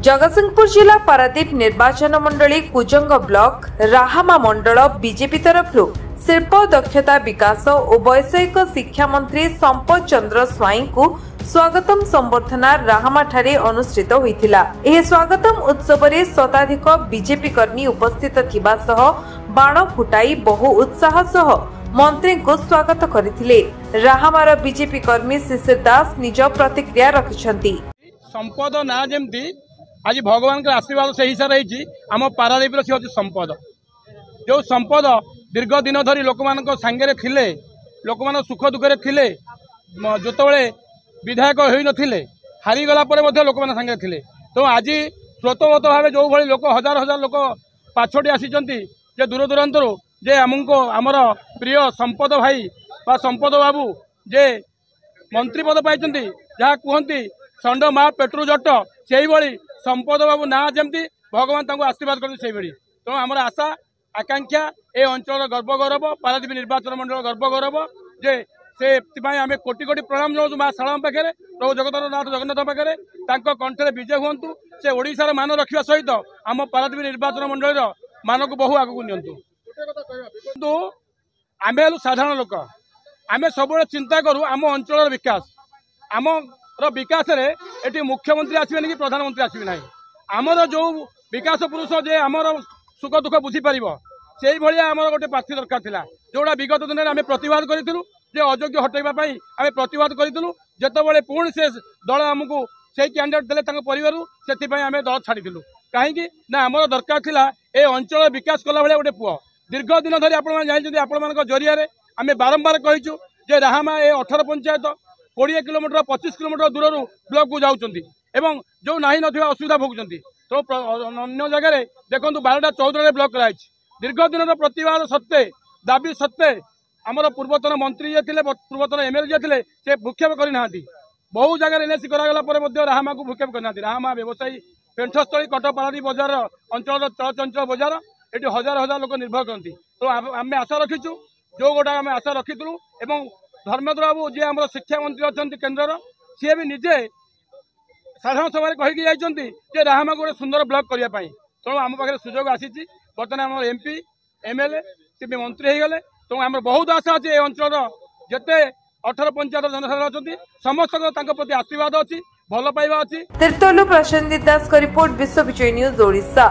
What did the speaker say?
जगतसिंहपुर जिला पारादीप निर्वाचन मंडली कुजंग ब्लॉक राहामा मंडल बीजेपी तरफ शिल्प दक्षता विकास और वैषयिक शिक्षा मंत्री संपत चंद्र स्वाई को स्वागतम संबर्धना राहामा ठारे अनुष्ठित होइथिला। एही स्वागतम उत्सव रे शताधिक बीजेपी कर्मी उपस्थित थिबा सह बाण फुटाई बहु उत्साह सह मंत्री को स्वागत करथिले। राहामार बीजेपी कर्मी शिशिर दास निज प्रतिक्रिया रखिछंती। संपद ना जेमती आज भगवान के आशीर्वाद से हिसाब रही आम पारादीप सी हूँ संपद जो संपद दीर्घ दिन धरी लोक मान सांगे थिले लोक मान सुख दुखे थिले जोतबे विधायक हो नथिले हारीगला लोक मान सांगे थिले। तो आज स्वतःगत भाव जो भली लोक हजार हजार लोक पाछोटी आसीचंती जे दूर दूरांतर जे आमको आमर प्रिय संपद भाई बा संपद बाबू जे मंत्री पद पाई जहाँ कहती षंड मा पेट्रोल जट से भली संपद बाबू ना जमती भगवान तांको आशीर्वाद करते तेणु आमर आशा आकांक्षा ए अंचल गर्व गौरव पारादीप निर्वाचन मंडल गर्व गौरव जे से आम कोटि कोटि प्रणाम जनाऊँ माँ शाला पाखे प्रभु जगन्नाथ जगन्नाथ पाखे कंठे विजय हूँ से ओडिशार मान रखा सहित आम पारादीप निर्वाचन मंडल मान को बहु आगू नियंतु आम हेलु साधारण लोक आम सब चिंता करूँ आम अंचल विकास आम विकास रे मुख्यमंत्री आसबे कि प्रधानमंत्री आसबे ना आमर जो विकास पुरुष जे आमर सुख दुख बुझीपर से भाया आमर गोटे प्रार्थी दरकार था जोड़ा विगत दिन में आम प्रतिवाद करूँ अयोग्य हटाइवाई आम प्रतिवाद करूँ जितेबाला पुणी से दल आमको से कैंडिडेट देते परिवार से आम दल छाड़ीलु कहीं आमर दरकार था ए अंचल विकास कला भाया गोटे पुआ दीर्घ दिन धरी आपण जरिया आम बारंबार कहीचु जे राहामा ए 18 पंचायत 20 किलोमीटर 25 किलोमीटर दूर ब्लॉक को जाऊँच जो ना ना असुविधा भोगुंट तो अन्य जगह देखो 12टा 14 ब्लॉक कराई दीर्घ दिन प्रतिवाद सत्ते दाबी सत्ते आमर पूर्वतन मंत्री जे थे पूर्वतन एमएलए जे थे से भूक्षेप करना बहु जगह एनएसी करागला राहामा को भूक्षेप करना राहामा व्यवसायी पेंठस्थली कटक पारादीप बजार अंचल चलचंचल बजार ये हजार हजार लोक निर्भर करती तो आम आशा रखीचु जो गोटा आम आशा रखीलु एवं धर्मेंद्र बाबू जी आम शिक्षा मंत्री अच्छा केन्द्र सी भी निजे साधारण सभा कहीकि जाइए राहामा गोटे सुंदर ब्लॉक करने तेणु आम पाखे सुजोग आसी बर्तमान आम एमपी एमएलए सी भी मंत्री हो गले तो आम बहुत आशा अच्छे अंचल जिते 18 पंचायत जनसाधारण अच्छा समस्त प्रति आशीर्वाद अच्छी भल पाइबा अच्छी। तीर्तोलु प्रशांत दास का रिपोर्ट विश्व विजय न्यूज ओडिशा।